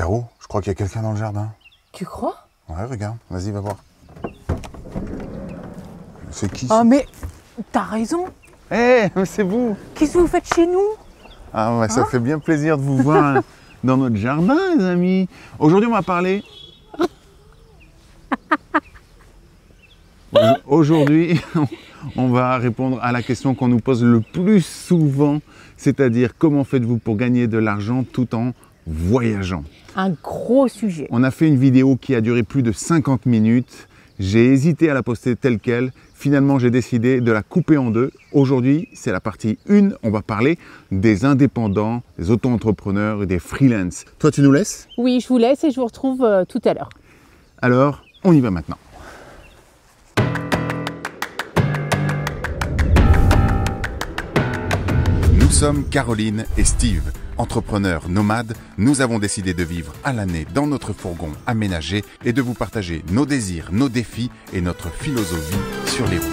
Caro, je crois qu'il y a quelqu'un dans le jardin. Tu crois? Ouais, regarde, vas-y, va voir. C'est qui Ah ça? mais t'as raison. C'est vous. Qu'est-ce que vous faites chez nous? Ah ouais, ça fait bien plaisir de vous voir dans notre jardin, les amis. Aujourd'hui, on va parler... Aujourd'hui, on va répondre à la question qu'on nous pose le plus souvent, c'est-à-dire comment faites-vous pour gagner de l'argent tout en voyageant? Un gros sujet. On a fait une vidéo qui a duré plus de 50 minutes. J'ai hésité à la poster telle qu'elle. Finalement, j'ai décidé de la couper en deux. Aujourd'hui, c'est la partie 1. On va parler des indépendants, des auto-entrepreneurs et des freelances. Toi, tu nous laisses? Oui, je vous laisse et je vous retrouve tout à l'heure. Alors, on y va maintenant. Nous sommes Caroline et Steve. Entrepreneurs nomades, nous avons décidé de vivre à l'année dans notre fourgon aménagé et de vous partager nos désirs, nos défis et notre philosophie sur les routes.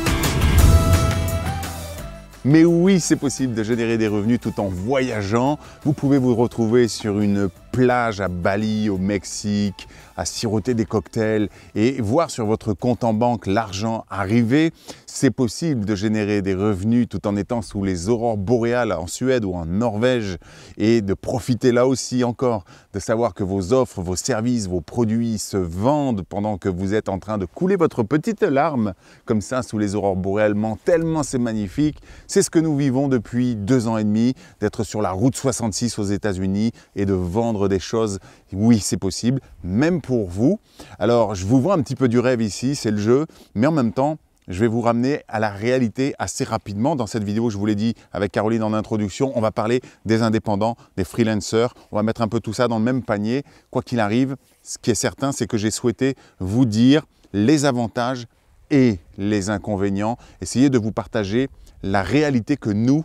Mais oui, c'est possible de générer des revenus tout en voyageant. Vous pouvez vous retrouver sur une plage à Bali, au Mexique, à siroter des cocktails et voir sur votre compte en banque l'argent arriver. C'est possible de générer des revenus tout en étant sous les aurores boréales en Suède ou en Norvège et de profiter là aussi encore de savoir que vos offres, vos services, vos produits se vendent pendant que vous êtes en train de couler votre petite larme comme ça sous les aurores boréales, tellement c'est magnifique. C'est ce que nous vivons depuis 2 ans et demi, d'être sur la route 66 aux États-Unis et de vendre des choses. Oui, c'est possible, même pour vous. Alors, je vous vends un petit peu du rêve ici, c'est le jeu, mais en même temps, je vais vous ramener à la réalité assez rapidement. Dans cette vidéo, je vous l'ai dit avec Caroline en introduction, on va parler des indépendants, des freelancers. On va mettre un peu tout ça dans le même panier. Quoi qu'il arrive, ce qui est certain, c'est que j'ai souhaité vous dire les avantages et les inconvénients. Essayez de vous partager la réalité que nous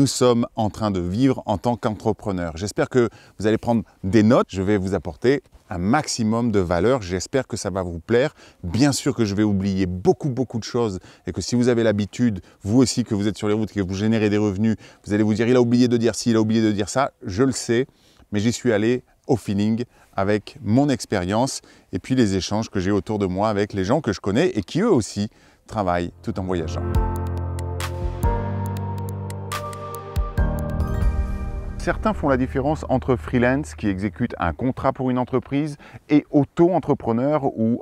sommes en train de vivre en tant qu'entrepreneurs. J'espère que vous allez prendre des notes. Je vais vous apporter un maximum de valeur. J'espère que ça va vous plaire. Bien sûr que je vais oublier beaucoup de choses et que si vous avez l'habitude, vous aussi, que vous êtes sur les routes et que vous générez des revenus, vous allez vous dire « il a oublié de dire ci, il a oublié de dire ça ». Je le sais, mais j'y suis allé au feeling avec mon expérience et puis les échanges que j'ai autour de moi avec les gens que je connais et qui eux aussi travaillent tout en voyageant. Certains font la différence entre freelance qui exécute un contrat pour une entreprise et auto-entrepreneur ou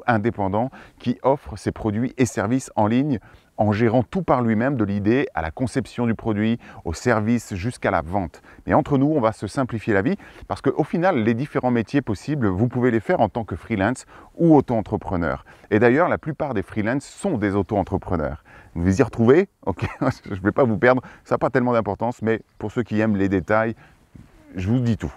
indépendant qui offre ses produits et services en ligne en gérant tout par lui-même, de l'idée à la conception du produit, au service jusqu'à la vente. Mais entre nous, on va se simplifier la vie parce qu'au final, les différents métiers possibles, vous pouvez les faire en tant que freelance ou auto-entrepreneur. Et d'ailleurs, la plupart des freelances sont des auto-entrepreneurs. Vous vous y retrouvez? Ok, je ne vais pas vous perdre, ça n'a pas tellement d'importance, mais pour ceux qui aiment les détails, je vous dis tout.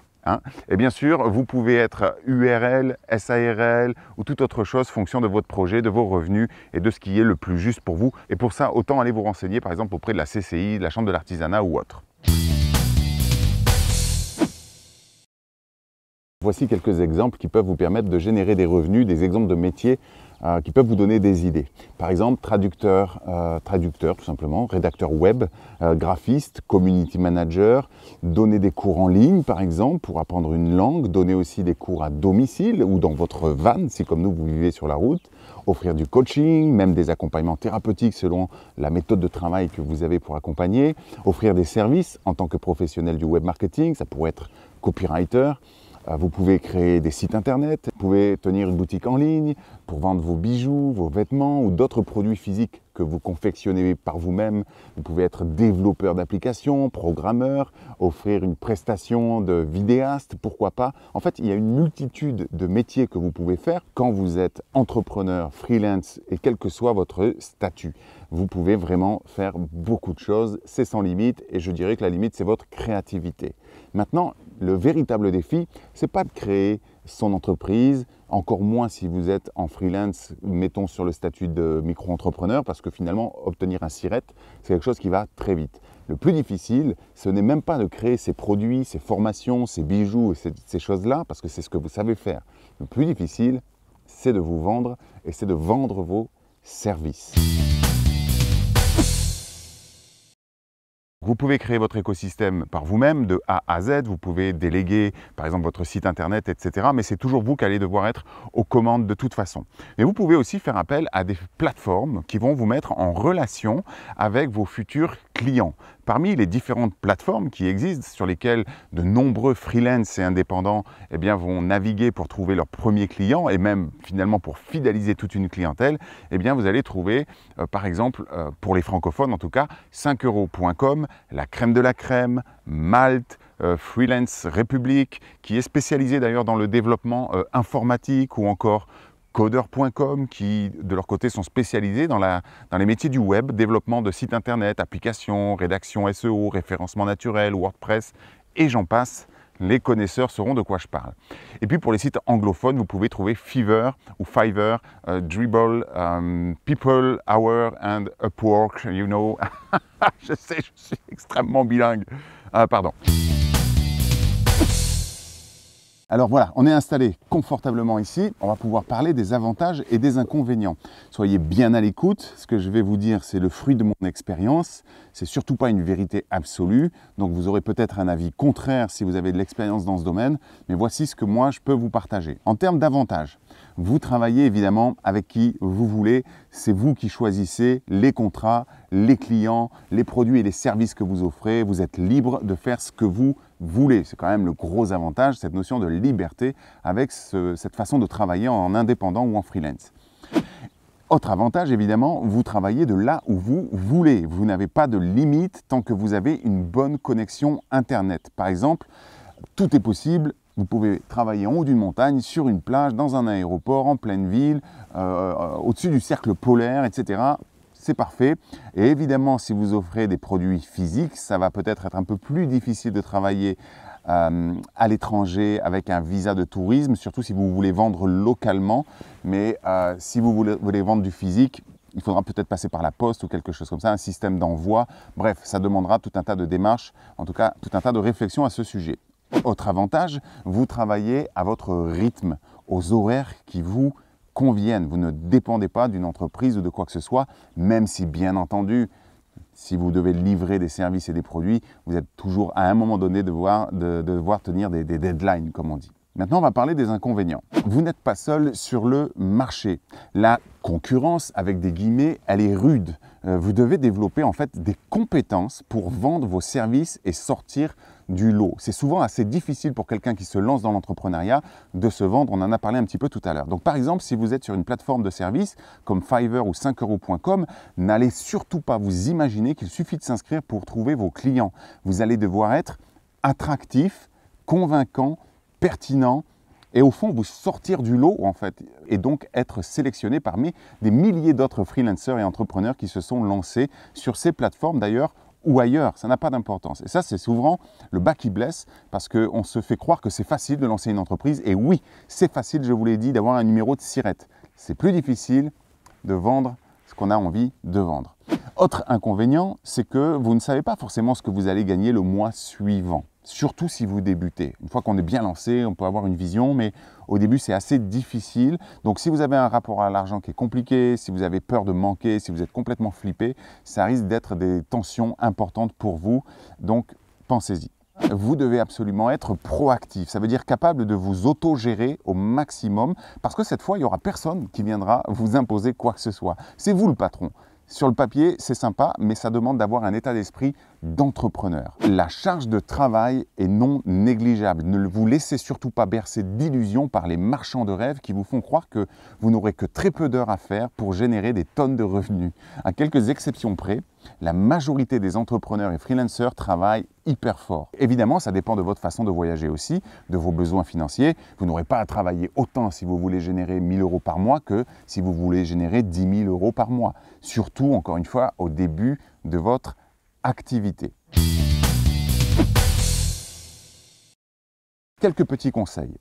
Et bien sûr, vous pouvez être URL, SARL ou toute autre chose fonction de votre projet, de vos revenus et de ce qui est le plus juste pour vous. Et pour ça, autant aller vous renseigner par exemple auprès de la CCI, de la Chambre de l'Artisanat ou autre. Voici quelques exemples qui peuvent vous permettre de générer des revenus, des exemples de métiers qui peuvent vous donner des idées. Par exemple, traducteur tout simplement, rédacteur web, graphiste, community manager, donner des cours en ligne par exemple pour apprendre une langue, donner aussi des cours à domicile ou dans votre van si comme nous vous vivez sur la route, offrir du coaching, même des accompagnements thérapeutiques selon la méthode de travail que vous avez pour accompagner, offrir des services en tant que professionnel du web marketing, ça pourrait être copywriter. Vous pouvez créer des sites internet, vous pouvez tenir une boutique en ligne pour vendre vos bijoux, vos vêtements ou d'autres produits physiques que vous confectionnez par vous-même. Vous pouvez être développeur d'applications, programmeur, offrir une prestation de vidéaste, pourquoi pas. En fait, il y a une multitude de métiers que vous pouvez faire quand vous êtes entrepreneur, freelance et quel que soit votre statut. Vous pouvez vraiment faire beaucoup de choses, c'est sans limite et je dirais que la limite c'est votre créativité. Maintenant, le véritable défi, c'est pas de créer son entreprise, encore moins si vous êtes en freelance, mettons sur le statut de micro-entrepreneur, parce que finalement, obtenir un SIRET, c'est quelque chose qui va très vite. Le plus difficile, ce n'est même pas de créer ces produits, ces formations, ces bijoux, et ces choses-là, parce que c'est ce que vous savez faire. Le plus difficile, c'est de vous vendre et c'est de vendre vos services. Vous pouvez créer votre écosystème par vous-même de A à Z, vous pouvez déléguer par exemple votre site internet, etc. Mais c'est toujours vous qui allez devoir être aux commandes de toute façon. Mais vous pouvez aussi faire appel à des plateformes qui vont vous mettre en relation avec vos futurs clients. Parmi les différentes plateformes qui existent, sur lesquelles de nombreux freelance et indépendants vont naviguer pour trouver leurs premiers clients et même finalement pour fidéliser toute une clientèle, vous allez trouver par exemple, pour les francophones en tout cas, 5euros.com, la crème de la crème, Malte, Freelance République, qui est spécialisé d'ailleurs dans le développement informatique, ou encore Coder.com, qui de leur côté sont spécialisés dans les métiers du web, développement de sites internet, applications, rédaction SEO, référencement naturel, WordPress, et j'en passe. Les connaisseurs sauront de quoi je parle. Et puis pour les sites anglophones, vous pouvez trouver Fiverr ou Fiverr, Dribbble, People, Hour and Upwork, you know. Je sais, je suis extrêmement bilingue. Pardon. Alors voilà, on est installé confortablement ici. On va pouvoir parler des avantages et des inconvénients. Soyez bien à l'écoute. Ce que je vais vous dire, c'est le fruit de mon expérience. C'est surtout pas une vérité absolue. Donc vous aurez peut-être un avis contraire si vous avez de l'expérience dans ce domaine. Mais voici ce que moi, je peux vous partager. En termes d'avantages, vous travaillez évidemment avec qui vous voulez. C'est vous qui choisissez les contrats, les clients, les produits et les services que vous offrez. Vous êtes libre de faire ce que vous voulez. C'est quand même le gros avantage, cette notion de liberté avec cette façon de travailler en indépendant ou en freelance. Autre avantage, évidemment, vous travaillez de là où vous voulez. Vous n'avez pas de limite tant que vous avez une bonne connexion Internet. Par exemple, tout est possible. Vous pouvez travailler en haut d'une montagne, sur une plage, dans un aéroport, en pleine ville, au-dessus du cercle polaire, etc. C'est parfait. Et évidemment, si vous offrez des produits physiques, ça va peut-être être un peu plus difficile de travailler à l'étranger avec un visa de tourisme, surtout si vous voulez vendre localement. Mais si vous voulez vendre du physique, il faudra peut-être passer par la poste ou quelque chose comme ça, un système d'envoi. Bref, ça demandera tout un tas de démarches, en tout cas tout un tas de réflexions à ce sujet. Autre avantage, vous travaillez à votre rythme, aux horaires qui vous conviennent. Vous ne dépendez pas d'une entreprise ou de quoi que ce soit, même si bien entendu, si vous devez livrer des services et des produits, vous êtes toujours à un moment donné devoir tenir des deadlines, comme on dit. Maintenant, on va parler des inconvénients. Vous n'êtes pas seul sur le marché. La concurrence, avec des guillemets, elle est rude. Vous devez développer en fait des compétences pour vendre vos services et sortir du lot. C'est souvent assez difficile pour quelqu'un qui se lance dans l'entrepreneuriat de se vendre. On en a parlé un petit peu tout à l'heure. Donc par exemple, si vous êtes sur une plateforme de service comme Fiverr ou 5euros.com, n'allez surtout pas vous imaginer qu'il suffit de s'inscrire pour trouver vos clients. Vous allez devoir être attractif, convaincant, pertinent et au fond vous sortir du lot en fait et donc être sélectionné parmi des milliers d'autres freelancers et entrepreneurs qui se sont lancés sur ces plateformes d'ailleurs ou ailleurs, ça n'a pas d'importance. Et ça, c'est souvent le bas qui blesse parce qu'on se fait croire que c'est facile de lancer une entreprise. Et oui, c'est facile, je vous l'ai dit, d'avoir un numéro de SIRET. C'est plus difficile de vendre ce qu'on a envie de vendre. Autre inconvénient, c'est que vous ne savez pas forcément ce que vous allez gagner le mois suivant. Surtout si vous débutez. Une fois qu'on est bien lancé, on peut avoir une vision, mais au début, c'est assez difficile. Donc, si vous avez un rapport à l'argent qui est compliqué, si vous avez peur de manquer, si vous êtes complètement flippé, ça risque d'être des tensions importantes pour vous. Donc, pensez-y. Vous devez absolument être proactif. Ça veut dire capable de vous autogérer au maximum parce que cette fois, il n'y aura personne qui viendra vous imposer quoi que ce soit. C'est vous le patron. Sur le papier, c'est sympa, mais ça demande d'avoir un état d'esprit d'entrepreneur. La charge de travail est non négligeable. Ne vous laissez surtout pas bercer d'illusions par les marchands de rêves qui vous font croire que vous n'aurez que très peu d'heures à faire pour générer des tonnes de revenus. À quelques exceptions près, la majorité des entrepreneurs et freelancers travaillent hyper fort. Évidemment, ça dépend de votre façon de voyager aussi, de vos besoins financiers. Vous n'aurez pas à travailler autant si vous voulez générer 1 000 € par mois que si vous voulez générer 10 000 € par mois. Surtout, encore une fois, au début de votre activité. Quelques petits conseils.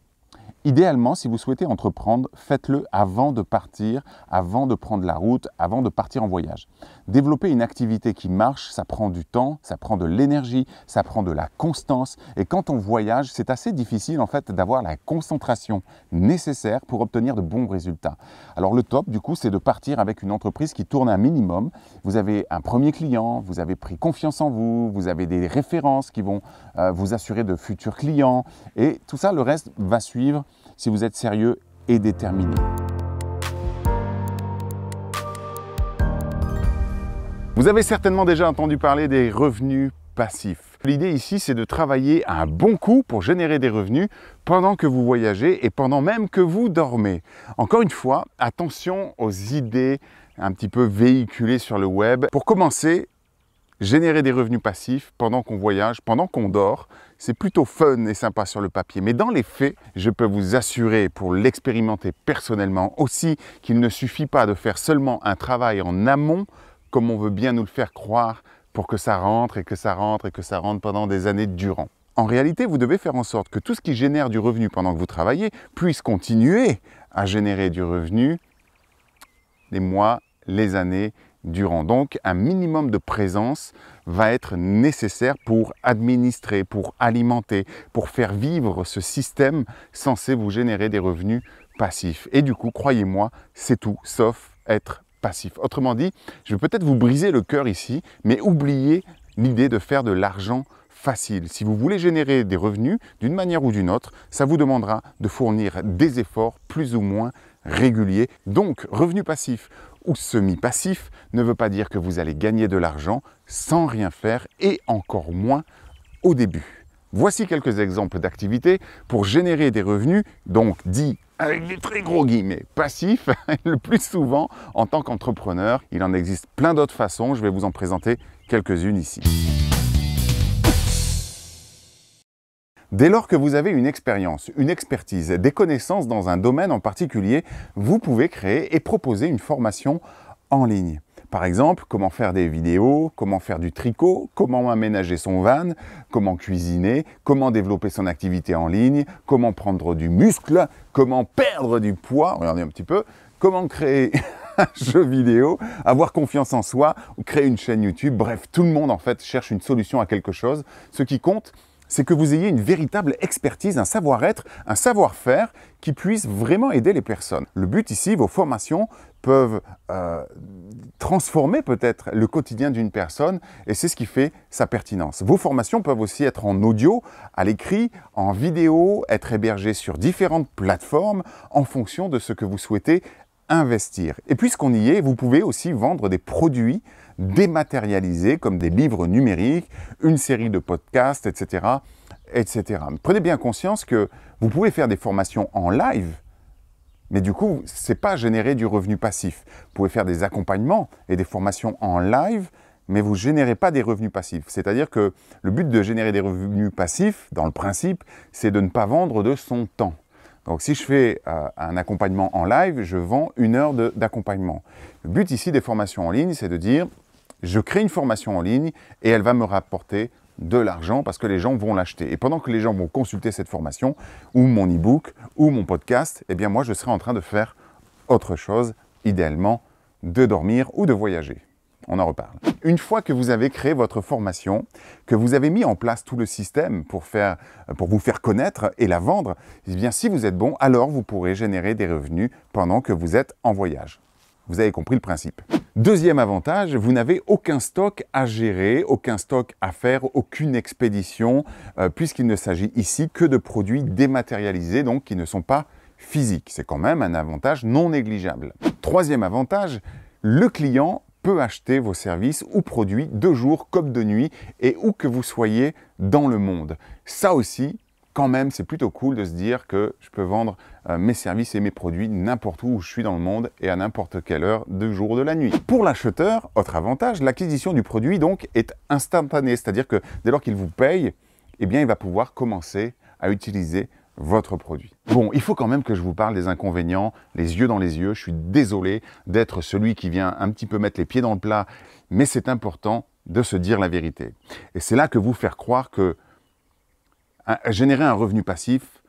Idéalement, si vous souhaitez entreprendre, faites-le avant de partir, avant de prendre la route, avant de partir en voyage. Développer une activité qui marche, ça prend du temps, ça prend de l'énergie, ça prend de la constance. Et quand on voyage, c'est assez difficile en fait d'avoir la concentration nécessaire pour obtenir de bons résultats. Alors le top, du coup, c'est de partir avec une entreprise qui tourne un minimum. Vous avez un premier client, vous avez pris confiance en vous, vous avez des références qui vont vous assurer de futurs clients. Et tout ça, le reste va suivre si vous êtes sérieux et déterminé. Vous avez certainement déjà entendu parler des revenus passifs. L'idée ici, c'est de travailler à un bon coup pour générer des revenus pendant que vous voyagez et pendant même que vous dormez. Encore une fois, attention aux idées un petit peu véhiculées sur le web. Pour commencer, générer des revenus passifs pendant qu'on voyage, pendant qu'on dort, c'est plutôt fun et sympa sur le papier. Mais dans les faits, je peux vous assurer, pour l'expérimenter personnellement aussi, qu'il ne suffit pas de faire seulement un travail en amont, comme on veut bien nous le faire croire, pour que ça rentre et que ça rentre et que ça rentre pendant des années durant. En réalité, vous devez faire en sorte que tout ce qui génère du revenu pendant que vous travaillez puisse continuer à générer du revenu les mois, les années durant. Donc, un minimum de présence va être nécessaire pour administrer, pour alimenter, pour faire vivre ce système censé vous générer des revenus passifs. Et du coup, croyez-moi, c'est tout sauf être passif. Autrement dit, je vais peut-être vous briser le cœur ici, mais oubliez l'idée de faire de l'argent facile. Si vous voulez générer des revenus d'une manière ou d'une autre, ça vous demandera de fournir des efforts plus ou moins réguliers. Donc, revenu passif ou semi-passif ne veut pas dire que vous allez gagner de l'argent sans rien faire et encore moins au début. Voici quelques exemples d'activités pour générer des revenus, donc dits avec des très gros guillemets passifs, le plus souvent en tant qu'entrepreneur. Il en existe plein d'autres façons, je vais vous en présenter quelques-unes ici. Dès lors que vous avez une expérience, une expertise, des connaissances dans un domaine en particulier, vous pouvez créer et proposer une formation en ligne. Par exemple, comment faire des vidéos, comment faire du tricot, comment aménager son van, comment cuisiner, comment développer son activité en ligne, comment prendre du muscle, comment perdre du poids, regardez un petit peu, comment créer un jeu vidéo, avoir confiance en soi, ou créer une chaîne YouTube. Bref, tout le monde en fait cherche une solution à quelque chose. Ce qui compte, c'est que vous ayez une véritable expertise, un savoir-être, un savoir-faire qui puisse vraiment aider les personnes. Le but ici, vos formations peuvent transformer peut-être le quotidien d'une personne et c'est ce qui fait sa pertinence. Vos formations peuvent aussi être en audio, à l'écrit, en vidéo, être hébergées sur différentes plateformes en fonction de ce que vous souhaitez investir. Et puisqu'on y est, vous pouvez aussi vendre des produits dématérialisés comme des livres numériques, une série de podcasts, etc., etc. Prenez bien conscience que vous pouvez faire des formations en live, mais du coup, ce n'est pas générer du revenu passif. Vous pouvez faire des accompagnements et des formations en live, mais vous ne générez pas des revenus passifs. C'est-à-dire que le but de générer des revenus passifs, dans le principe, c'est de ne pas vendre de son temps. Donc si je fais un accompagnement en live, je vends 1 heure d'accompagnement. Le but ici des formations en ligne, c'est de dire, je crée une formation en ligne et elle va me rapporter de l'argent parce que les gens vont l'acheter. Et pendant que les gens vont consulter cette formation, ou mon e-book, ou mon podcast, eh bien moi je serai en train de faire autre chose, idéalement de dormir ou de voyager. On en reparle. Une fois que vous avez créé votre formation, que vous avez mis en place tout le système pour vous faire connaître et la vendre, eh bien si vous êtes bon, alors vous pourrez générer des revenus pendant que vous êtes en voyage. Vous avez compris le principe. Deuxième avantage, vous n'avez aucun stock à gérer, aucun stock à faire, aucune expédition, puisqu'il ne s'agit ici que de produits dématérialisés, donc qui ne sont pas physiques. C'est quand même un avantage non négligeable. Troisième avantage, le client peut acheter vos services ou produits de jour comme de nuit et où que vous soyez dans le monde. Ça aussi, quand même, c'est plutôt cool de se dire que je peux vendre mes services et mes produits n'importe où je suis dans le monde et à n'importe quelle heure du jour ou de la nuit. Pour l'acheteur, autre avantage, l'acquisition du produit donc est instantanée, c'est-à-dire que dès lors qu'il vous paye, eh bien, il va pouvoir commencer à utiliser votre produit. Bon, il faut quand même que je vous parle des inconvénients, les yeux dans les yeux. Je suis désolé d'être celui qui vient un petit peu mettre les pieds dans le plat, mais c'est important de se dire la vérité. Et c'est là que vous faire croire que générer un revenu passif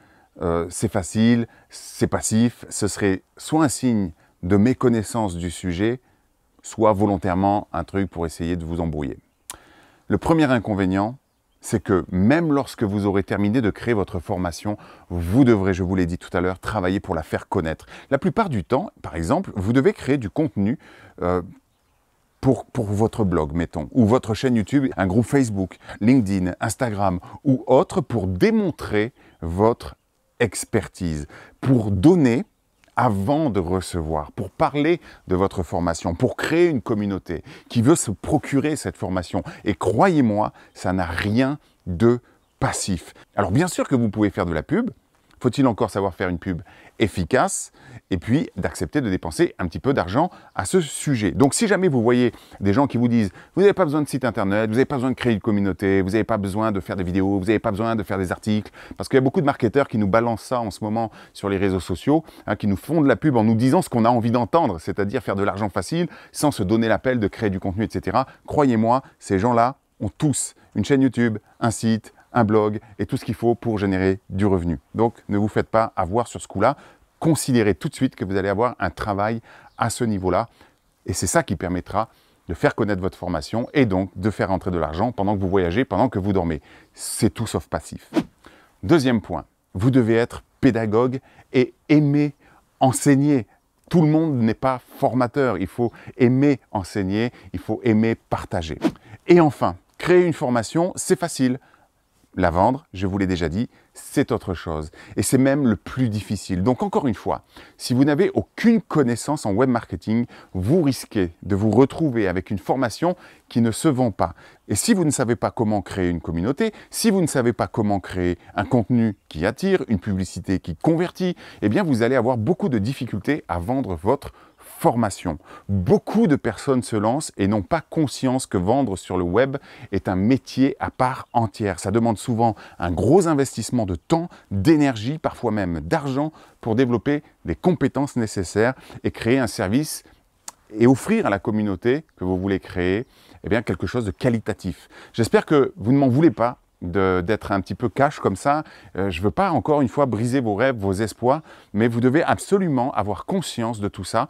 c'est facile, c'est passif, ce serait soit un signe de méconnaissance du sujet, soit volontairement un truc pour essayer de vous embrouiller. Le premier inconvénient, c'est que même lorsque vous aurez terminé de créer votre formation, vous devrez, je vous l'ai dit tout à l'heure, travailler pour la faire connaître. La plupart du temps, par exemple, vous devez créer du contenu pour votre blog, mettons, ou votre chaîne YouTube, un groupe Facebook, LinkedIn, Instagram ou autre pour démontrer votre expertise, pour donner avant de recevoir, pour parler de votre formation, pour créer une communauté qui veut se procurer cette formation. Et croyez-moi, ça n'a rien de passif. Alors bien sûr que vous pouvez faire de la pub, faut-il encore savoir faire une pub efficace et puis d'accepter de dépenser un petit peu d'argent à ce sujet. Donc si jamais vous voyez des gens qui vous disent « vous n'avez pas besoin de site internet, vous n'avez pas besoin de créer une communauté, vous n'avez pas besoin de faire des vidéos, vous n'avez pas besoin de faire des articles », parce qu'il y a beaucoup de marketeurs qui nous balancent ça en ce moment sur les réseaux sociaux, qui nous font de la pub en nous disant ce qu'on a envie d'entendre, c'est-à-dire faire de l'argent facile sans se donner l'appel de créer du contenu, etc. Croyez-moi, ces gens-là ont tous une chaîne YouTube, un site, un blog et tout ce qu'il faut pour générer du revenu. Donc, ne vous faites pas avoir sur ce coup-là. Considérez tout de suite que vous allez avoir un travail à ce niveau-là. Et c'est ça qui permettra de faire connaître votre formation et donc de faire rentrer de l'argent pendant que vous voyagez, pendant que vous dormez. C'est tout sauf passif. Deuxième point, vous devez être pédagogue et aimer enseigner. Tout le monde n'est pas formateur. Il faut aimer enseigner, il faut aimer partager. Et enfin, créer une formation, c'est facile. La vendre, je vous l'ai déjà dit, c'est autre chose. Et c'est même le plus difficile. Donc encore une fois, si vous n'avez aucune connaissance en web marketing, vous risquez de vous retrouver avec une formation qui ne se vend pas. Et si vous ne savez pas comment créer une communauté, si vous ne savez pas comment créer un contenu qui attire, une publicité qui convertit, eh bien vous allez avoir beaucoup de difficultés à vendre votre formation. Beaucoup de personnes se lancent et n'ont pas conscience que vendre sur le web est un métier à part entière. Ça demande souvent un gros investissement de temps, d'énergie, parfois même d'argent pour développer les compétences nécessaires et créer un service et offrir à la communauté que vous voulez créer eh bien, quelque chose de qualitatif. J'espère que vous ne m'en voulez pas d'être un petit peu cash comme ça. Je ne veux pas encore une fois briser vos rêves, vos espoirs, mais vous devez absolument avoir conscience de tout ça.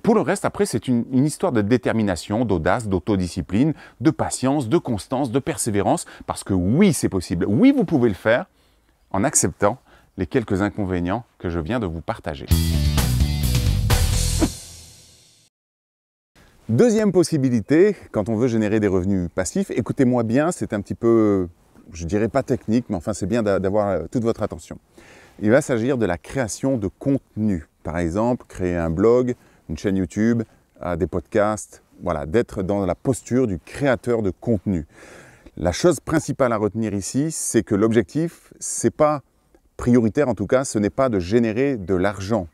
Pour le reste, après, c'est une histoire de détermination, d'audace, d'autodiscipline, de patience, de constance, de persévérance, parce que oui, c'est possible. Oui, vous pouvez le faire en acceptant les quelques inconvénients que je viens de vous partager. Deuxième possibilité, quand on veut générer des revenus passifs, écoutez-moi bien, c'est un petit peu, je dirais pas technique, mais enfin c'est bien d'avoir toute votre attention. Il va s'agir de la création de contenu. Par exemple, créer un blog, une chaîne YouTube, des podcasts, voilà, d'être dans la posture du créateur de contenu. La chose principale à retenir ici, c'est que l'objectif, c'est pas prioritaire en tout cas, ce n'est pas de générer de l'argent.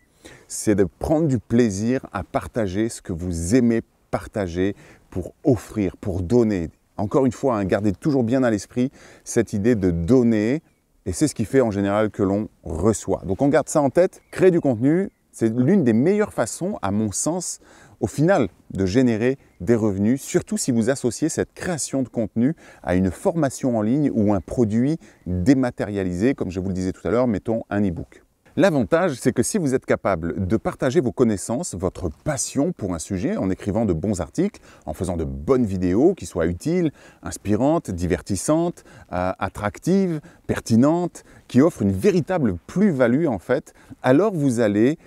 C'est de prendre du plaisir à partager ce que vous aimez partager pour offrir, pour donner. Encore une fois, gardez toujours bien à l'esprit cette idée de donner et c'est ce qui fait en général que l'on reçoit. Donc on garde ça en tête, créer du contenu, c'est l'une des meilleures façons, à mon sens, au final, de générer des revenus, surtout si vous associez cette création de contenu à une formation en ligne ou un produit dématérialisé, comme je vous le disais tout à l'heure, mettons un e-book. L'avantage, c'est que si vous êtes capable de partager vos connaissances, votre passion pour un sujet, en écrivant de bons articles, en faisant de bonnes vidéos qui soient utiles, inspirantes, divertissantes, attractives, pertinentes, qui offrent une véritable plus-value en fait, alors vous allez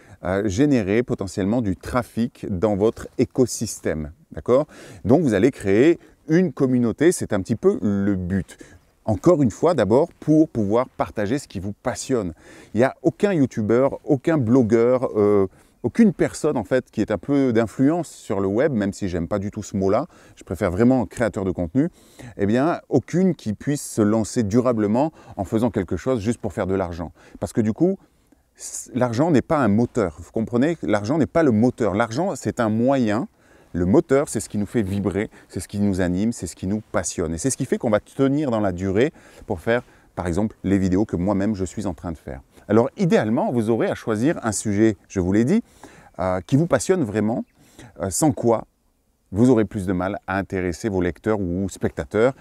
générer potentiellement du trafic dans votre écosystème. D'accord ? Donc vous allez créer une communauté, c'est un petit peu le but. Encore une fois, d'abord, pour pouvoir partager ce qui vous passionne. Il n'y a aucun youtubeur, aucun blogueur, aucune personne en fait qui est un peu d'influence sur le web, même si j'aime pas du tout ce mot-là, je préfère vraiment créateur de contenu, eh bien, aucune qui puisse se lancer durablement en faisant quelque chose juste pour faire de l'argent. Parce que du coup, l'argent n'est pas un moteur. Vous comprenez ? L'argent n'est pas le moteur. L'argent, c'est un moyen. Le moteur, c'est ce qui nous fait vibrer, c'est ce qui nous anime, c'est ce qui nous passionne. Et c'est ce qui fait qu'on va tenir dans la durée pour faire, par exemple, les vidéos que moi-même je suis en train de faire. Alors, idéalement, vous aurez à choisir un sujet, je vous l'ai dit, qui vous passionne vraiment, sans quoi vous aurez plus de mal à intéresser vos lecteurs ou spectateurs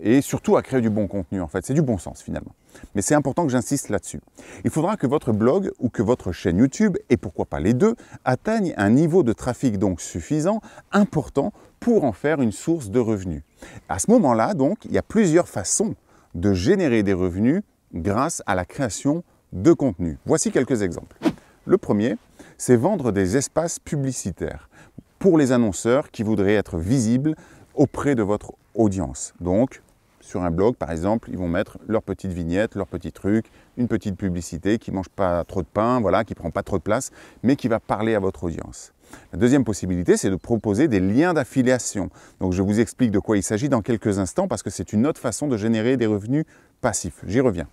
et surtout à créer du bon contenu en fait. C'est du bon sens finalement. Mais c'est important que j'insiste là-dessus. Il faudra que votre blog ou que votre chaîne YouTube, et pourquoi pas les deux, atteignent un niveau de trafic donc suffisant, important pour en faire une source de revenus. À ce moment-là donc, il y a plusieurs façons de générer des revenus grâce à la création de contenu. Voici quelques exemples. Le premier, c'est vendre des espaces publicitaires pour les annonceurs qui voudraient être visibles auprès de votre audience. Donc, sur un blog, par exemple, ils vont mettre leur petite vignette, leur petit truc, une petite publicité qui ne mange pas trop de pain, voilà, qui ne prend pas trop de place, mais qui va parler à votre audience. La deuxième possibilité, c'est de proposer des liens d'affiliation. Donc, je vous explique de quoi il s'agit dans quelques instants parce que c'est une autre façon de générer des revenus passifs. J'y reviens.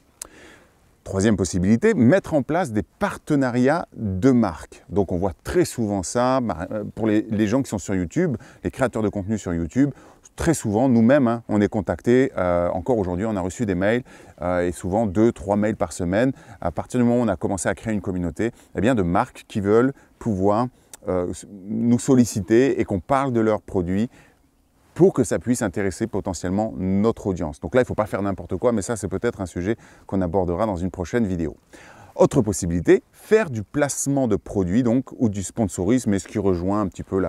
Troisième possibilité, mettre en place des partenariats de marque. Donc on voit très souvent ça pour les gens qui sont sur YouTube, les créateurs de contenu sur YouTube. Très souvent, nous-mêmes, on est contactés. Encore aujourd'hui, on a reçu des mails et souvent 2-3 mails par semaine. À partir du moment où on a commencé à créer une communauté, eh bien, de marques qui veulent pouvoir nous solliciter et qu'on parle de leurs produits pour que ça puisse intéresser potentiellement notre audience. Donc là, il ne faut pas faire n'importe quoi, mais ça, c'est peut-être un sujet qu'on abordera dans une prochaine vidéo. Autre possibilité, faire du placement de produits donc, ou du sponsorisme, et ce qui rejoint un petit peu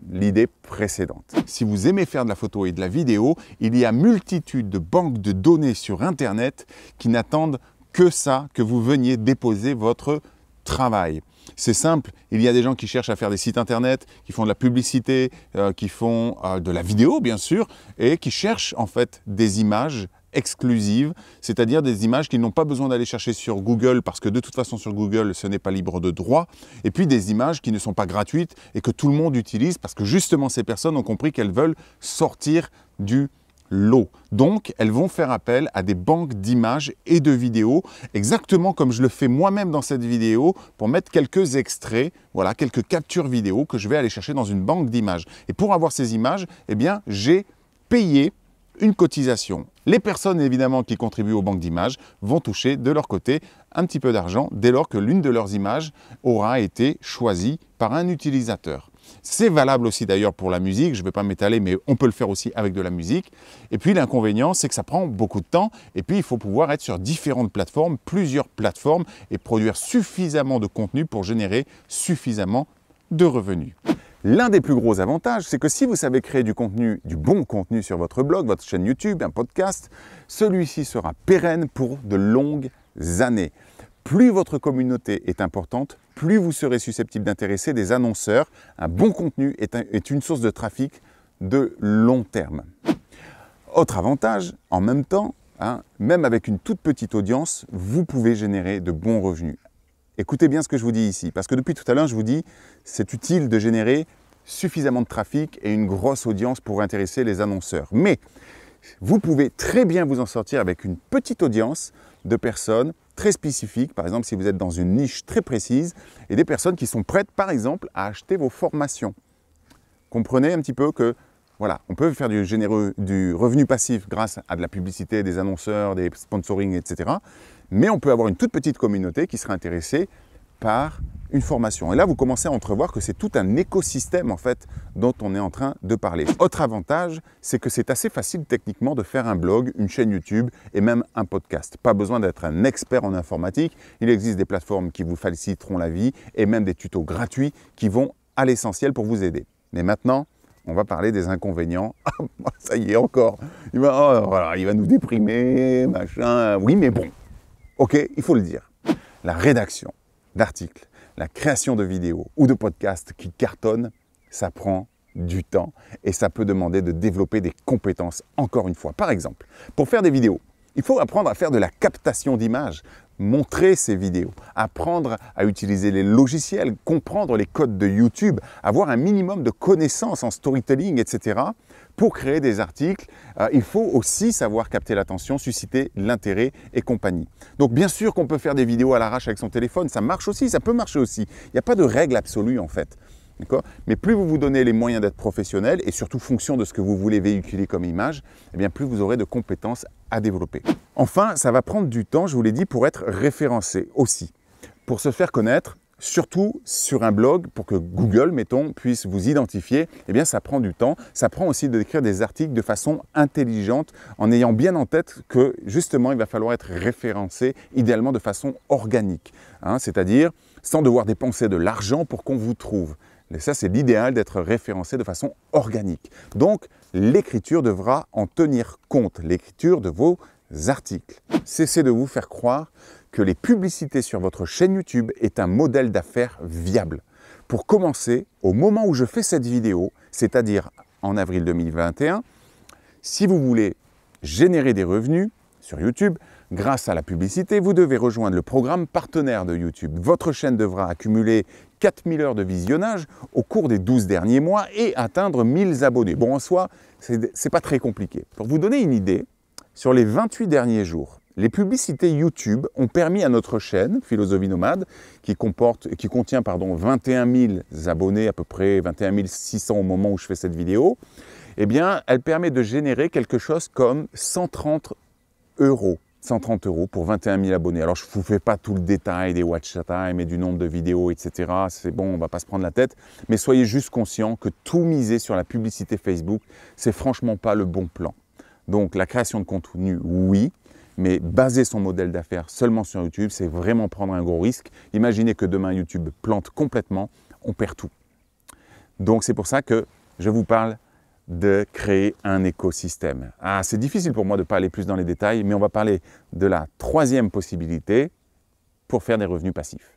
l'idée précédente. Si vous aimez faire de la photo et de la vidéo, il y a multitude de banques de données sur Internet qui n'attendent que ça, que vous veniez déposer votre travail. C'est simple, il y a des gens qui cherchent à faire des sites internet, qui font de la publicité, qui font de la vidéo bien sûr, et qui cherchent en fait des images exclusives, c'est-à-dire des images qu'ils n'ont pas besoin d'aller chercher sur Google parce que de toute façon sur Google ce n'est pas libre de droit, et puis des images qui ne sont pas gratuites et que tout le monde utilise parce que justement ces personnes ont compris qu'elles veulent sortir du lot. Donc, elles vont faire appel à des banques d'images et de vidéos, exactement comme je le fais moi-même dans cette vidéo, pour mettre quelques extraits, voilà, quelques captures vidéo que je vais aller chercher dans une banque d'images. Et pour avoir ces images, eh bien, j'ai payé une cotisation. Les personnes, évidemment, qui contribuent aux banques d'images vont toucher de leur côté un petit peu d'argent dès lors que l'une de leurs images aura été choisie par un utilisateur. C'est valable aussi d'ailleurs pour la musique, je ne vais pas m'étaler, mais on peut le faire aussi avec de la musique. Et puis l'inconvénient, c'est que ça prend beaucoup de temps et puis il faut pouvoir être sur différentes plateformes, plusieurs plateformes et produire suffisamment de contenu pour générer suffisamment de revenus. L'un des plus gros avantages, c'est que si vous savez créer du contenu, du bon contenu sur votre blog, votre chaîne YouTube, un podcast, celui-ci sera pérenne pour de longues années. Plus votre communauté est importante, plus vous serez susceptible d'intéresser des annonceurs. Un bon contenu est une source de trafic de long terme. Autre avantage, en même temps, même avec une toute petite audience, vous pouvez générer de bons revenus. Écoutez bien ce que je vous dis ici, parce que depuis tout à l'heure, je vous dis c'est utile de générer suffisamment de trafic et une grosse audience pour intéresser les annonceurs. Mais vous pouvez très bien vous en sortir avec une petite audience de personnes très spécifiques, par exemple si vous êtes dans une niche très précise, et des personnes qui sont prêtes, par exemple, à acheter vos formations. Comprenez un petit peu que, voilà, on peut faire du revenu passif grâce à de la publicité, des annonceurs, des sponsoring, etc. Mais on peut avoir une toute petite communauté qui serait intéressée par une formation. Et là, vous commencez à entrevoir que c'est tout un écosystème en fait dont on est en train de parler. Autre avantage, c'est que c'est assez facile techniquement de faire un blog, une chaîne YouTube et même un podcast. Pas besoin d'être un expert en informatique. Il existe des plateformes qui vous faciliteront la vie et même des tutos gratuits qui vont à l'essentiel pour vous aider. Mais maintenant, on va parler des inconvénients. Ça y est encore. Il va nous déprimer, machin. Oui, mais bon. Ok, il faut le dire. La rédaction d'articles, la création de vidéos ou de podcasts qui cartonnent, ça prend du temps et ça peut demander de développer des compétences, encore une fois. Par exemple, pour faire des vidéos, il faut apprendre à faire de la captation d'images, montrer ces vidéos, apprendre à utiliser les logiciels, comprendre les codes de YouTube, avoir un minimum de connaissances en storytelling, etc. Pour créer des articles, il faut aussi savoir capter l'attention, susciter l'intérêt et compagnie. Donc bien sûr qu'on peut faire des vidéos à l'arrache avec son téléphone, ça marche aussi, ça peut marcher aussi. Il n'y a pas de règle absolue en fait. Mais plus vous vous donnez les moyens d'être professionnel et surtout fonction de ce que vous voulez véhiculer comme image, eh bien plus vous aurez de compétences à développer. Enfin, ça va prendre du temps, je vous l'ai dit, pour être référencé aussi. Pour se faire connaître, surtout sur un blog, pour que Google, mettons, puisse vous identifier, eh bien ça prend du temps. Ça prend aussi d'écrire des articles de façon intelligente, en ayant bien en tête que justement il va falloir être référencé, idéalement de façon organique, hein, c'est-à-dire sans devoir dépenser de l'argent pour qu'on vous trouve. Et ça, c'est l'idéal d'être référencé de façon organique. Donc, l'écriture devra en tenir compte, l'écriture de vos articles. Cessez de vous faire croire que les publicités sur votre chaîne YouTube est un modèle d'affaires viable. Pour commencer, au moment où je fais cette vidéo, c'est-à-dire en avril 2021, si vous voulez générer des revenus sur YouTube, grâce à la publicité, vous devez rejoindre le programme partenaire de YouTube. Votre chaîne devra accumuler 4000 heures de visionnage au cours des 12 derniers mois et atteindre 1000 abonnés. Bon, en soi, c'est pas très compliqué. Pour vous donner une idée, sur les 28 derniers jours, les publicités YouTube ont permis à notre chaîne, Philosophie Nomade, qui contient 21 000 abonnés, à peu près 21 600 au moment où je fais cette vidéo, eh bien, elle permet de générer quelque chose comme 130 euros. 130 euros pour 21 000 abonnés. Alors, je ne vous fais pas tout le détail des watch time et du nombre de vidéos, etc. C'est bon, on ne va pas se prendre la tête. Mais soyez juste conscients que tout miser sur la publicité Facebook, c'est franchement pas le bon plan. Donc, la création de contenu, oui, mais baser son modèle d'affaires seulement sur YouTube, c'est vraiment prendre un gros risque. Imaginez que demain, YouTube plante complètement, on perd tout. Donc, c'est pour ça que je vous parle de créer un écosystème. Ah, c'est difficile pour moi de ne pas aller plus dans les détails, mais on va parler de la troisième possibilité pour faire des revenus passifs.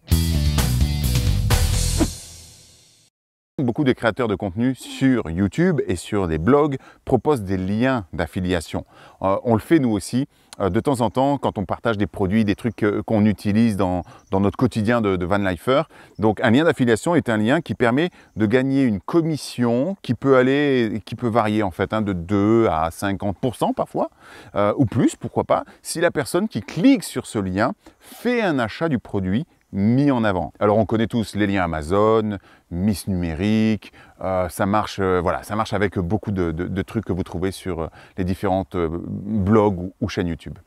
Beaucoup de créateurs de contenu sur YouTube et sur des blogs proposent des liens d'affiliation. On le fait nous aussi de temps en temps quand on partage des produits, des trucs qu'on utilise dans notre quotidien de van lifer. Donc un lien d'affiliation est un lien qui permet de gagner une commission qui peut varier en fait, de 2 à 50% parfois, ou plus, pourquoi pas, si la personne qui clique sur ce lien fait un achat du produit mis en avant. Alors on connaît tous les liens Amazon, Miss Numérique, ça marche avec beaucoup de trucs que vous trouvez sur les différentes blogs ou chaînes YouTube.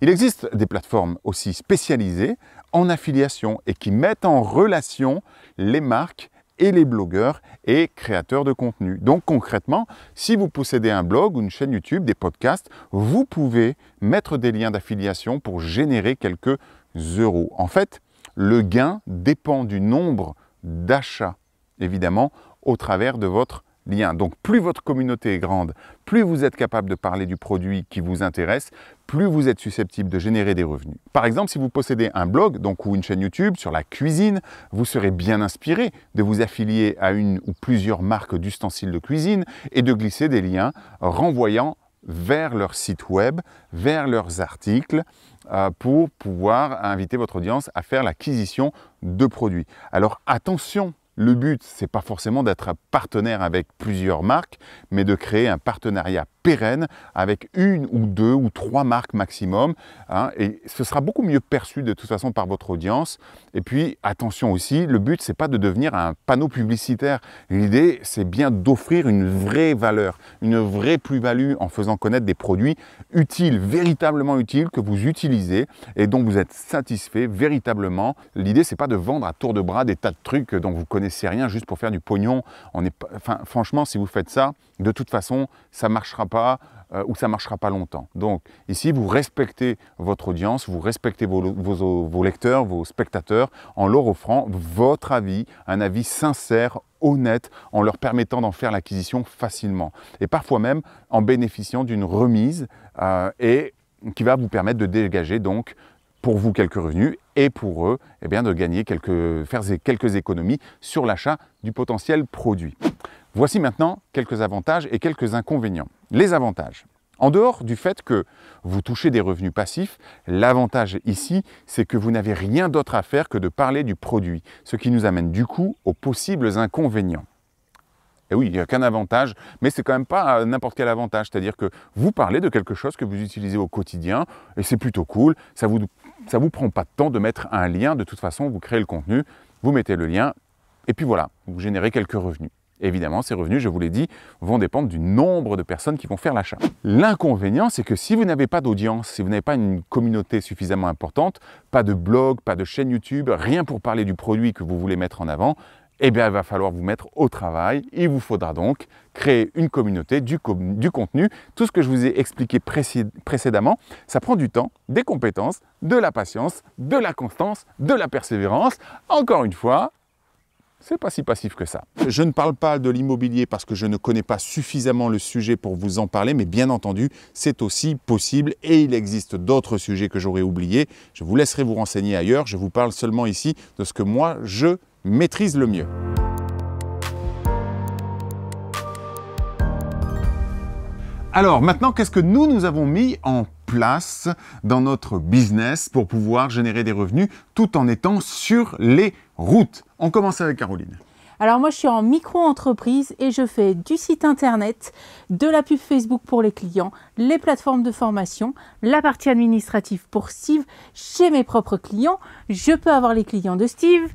Il existe des plateformes aussi spécialisées en affiliation et qui mettent en relation les marques et les blogueurs et créateurs de contenu. Donc concrètement, si vous possédez un blog ou une chaîne YouTube, des podcasts, vous pouvez mettre des liens d'affiliation pour générer quelques euros. En fait, le gain dépend du nombre d'achats, évidemment, au travers de votre lien. Donc, plus votre communauté est grande, plus vous êtes capable de parler du produit qui vous intéresse, plus vous êtes susceptible de générer des revenus. Par exemple, si vous possédez un blog ou une chaîne YouTube sur la cuisine, vous serez bien inspiré de vous affilier à une ou plusieurs marques d'ustensiles de cuisine et de glisser des liens renvoyant vers leur site web, vers leurs articles, pour pouvoir inviter votre audience à faire l'acquisition de produits. Alors attention, le but, ce n'est pas forcément d'être un partenaire avec plusieurs marques, mais de créer un partenariat pérenne avec une ou deux ou trois marques maximum, hein, et ce sera beaucoup mieux perçu de toute façon par votre audience. Et puis attention aussi, le but, c'est pas de devenir un panneau publicitaire. L'idée, c'est bien d'offrir une vraie valeur, une vraie plus-value en faisant connaître des produits utiles, véritablement utiles, que vous utilisez et dont vous êtes satisfait véritablement. L'idée, c'est pas de vendre à tour de bras des tas de trucs dont vous connaissez rien juste pour faire du pognon. Franchement, si vous faites ça, de toute façon, ça ne marchera pas ou ça ne marchera pas longtemps. Donc ici, vous respectez votre audience, vous respectez vos lecteurs, vos spectateurs, en leur offrant votre avis, un avis sincère, honnête, en leur permettant d'en faire l'acquisition facilement. Et parfois même en bénéficiant d'une remise et qui va vous permettre de dégager donc pour vous quelques revenus et pour eux, eh bien, de gagner faire quelques économies sur l'achat du potentiel produit. Voici maintenant quelques avantages et quelques inconvénients. Les avantages. En dehors du fait que vous touchez des revenus passifs, l'avantage ici, c'est que vous n'avez rien d'autre à faire que de parler du produit, ce qui nous amène du coup aux possibles inconvénients. Et oui, il n'y a qu'un avantage, mais c'est quand même pas n'importe quel avantage, c'est-à-dire que vous parlez de quelque chose que vous utilisez au quotidien, et c'est plutôt cool, ça vous prend pas de temps de mettre un lien, de toute façon, vous créez le contenu, vous mettez le lien, et puis voilà, vous générez quelques revenus. évidemment, ces revenus, je vous l'ai dit, vont dépendre du nombre de personnes qui vont faire l'achat. L'inconvénient, c'est que si vous n'avez pas d'audience, si vous n'avez pas une communauté suffisamment importante, pas de blog, pas de chaîne YouTube, rien pour parler du produit que vous voulez mettre en avant, eh bien, il va falloir vous mettre au travail. Il vous faudra donc créer une communauté, du contenu. Tout ce que je vous ai expliqué précédemment, ça prend du temps, des compétences, de la patience, de la constance, de la persévérance. Encore une fois, c'est pas si passif que ça. Je ne parle pas de l'immobilier parce que je ne connais pas suffisamment le sujet pour vous en parler, mais bien entendu, c'est aussi possible et il existe d'autres sujets que j'aurais oubliés. Je vous laisserai vous renseigner ailleurs. Je vous parle seulement ici de ce que moi, je maîtrise le mieux. Alors maintenant, qu'est-ce que nous avons mis en place dans notre business pour pouvoir générer des revenus tout en étant sur les routes? On commence avec Caroline. Alors moi, je suis en micro-entreprise et je fais du site internet, de la pub Facebook pour les clients, les plateformes de formation, la partie administrative pour Steve. J'ai mes propres clients, je peux avoir les clients de Steve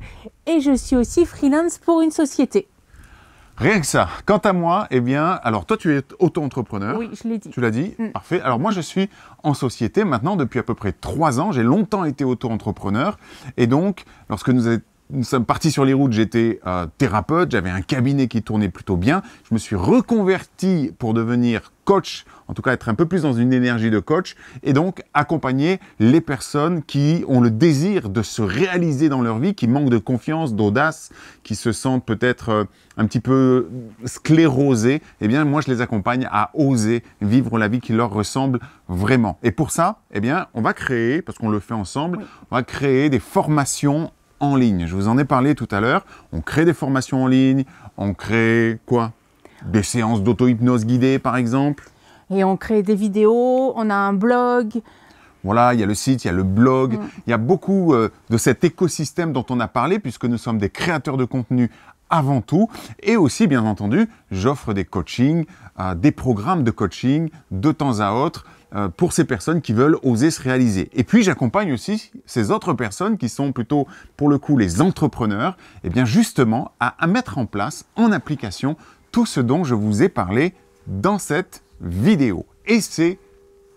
et je suis aussi freelance pour une société. Rien que ça. Quant à moi, eh bien, alors toi, tu es auto-entrepreneur. Oui, je l'ai dit. Tu l'as dit? Parfait. Alors moi, je suis en société maintenant depuis à peu près 3 ans. J'ai longtemps été auto-entrepreneur. Et donc, lorsque nous sommes partis sur les routes, j'étais thérapeute, j'avais un cabinet qui tournait plutôt bien. Je me suis reconverti pour devenir coach, en tout cas être un peu plus dans une énergie de coach, et donc accompagner les personnes qui ont le désir de se réaliser dans leur vie, qui manquent de confiance, d'audace, qui se sentent peut-être un petit peu sclérosées. Eh bien, moi, je les accompagne à oser vivre la vie qui leur ressemble vraiment. Et pour ça, eh bien, on va créer, parce qu'on le fait ensemble, on va créer des formations en ligne. Je vous en ai parlé tout à l'heure. On crée des formations en ligne. On crée quoi? Des séances d'auto-hypnose guidée, par exemple. Et on crée des vidéos, on a un blog. Voilà, il y a le site, il y a le blog. Il y a beaucoup de cet écosystème dont on a parlé, puisque nous sommes des créateurs de contenu avant tout. Et aussi, bien entendu, j'offre des coachings, des programmes de coaching de temps à autre, pour ces personnes qui veulent oser se réaliser. Et puis, j'accompagne aussi ces autres personnes qui sont plutôt, pour le coup, les entrepreneurs, et bien justement, à mettre en place, en application, tout ce dont je vous ai parlé dans cette vidéo. Et c'est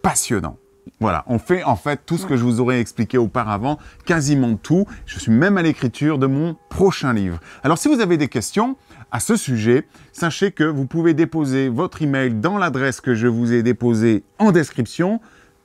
passionnant. Voilà, on fait en fait tout ce que je vous aurais expliqué auparavant, quasiment tout. Je suis même à l'écriture de mon prochain livre. Alors, si vous avez des questions à ce sujet, sachez que vous pouvez déposer votre email dans l'adresse que je vous ai déposée en description.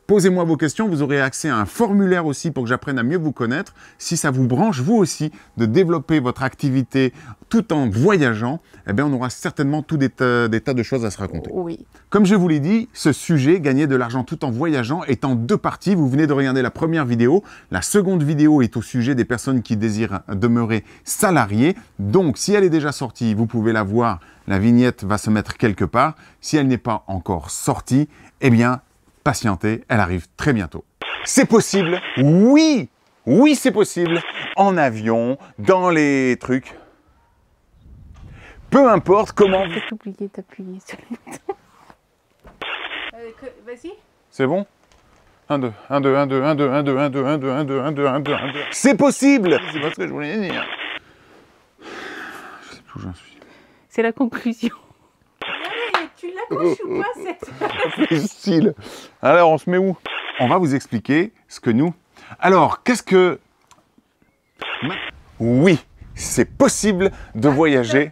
Posez-moi vos questions, vous aurez accès à un formulaire aussi pour que j'apprenne à mieux vous connaître. Si ça vous branche, vous aussi, de développer votre activité tout en voyageant, eh bien, on aura certainement tout des tas de choses à se raconter. Oui. Comme je vous l'ai dit, ce sujet, gagner de l'argent tout en voyageant, est en 2 parties. Vous venez de regarder la première vidéo. La seconde vidéo est au sujet des personnes qui désirent demeurer salariées. Donc, si elle est déjà sortie, vous pouvez la voir. La vignette va se mettre quelque part. Si elle n'est pas encore sortie, eh bien, patientez, elle arrive très bientôt. C'est possible, oui, oui c'est possible, en avion, dans les trucs. Peu importe comment... J'ai oublié d'appuyer sur le bouton. Vas-y. C'est bon? 1, 2, 1, 2, 1, 2, 1, 2, 1, 2, 1, 2, 1, 2, 1, 2, 1, 2, 1, 2, 1, 2. C'est possible! C'est pas ce que je voulais dire. Je sais plus où j'en suis. C'est la conclusion. Tu l'accroches ou pas cette... C'est style. Alors, on se met où? On va vous expliquer ce que nous... Alors, qu'est-ce que... Oui, c'est possible de voyager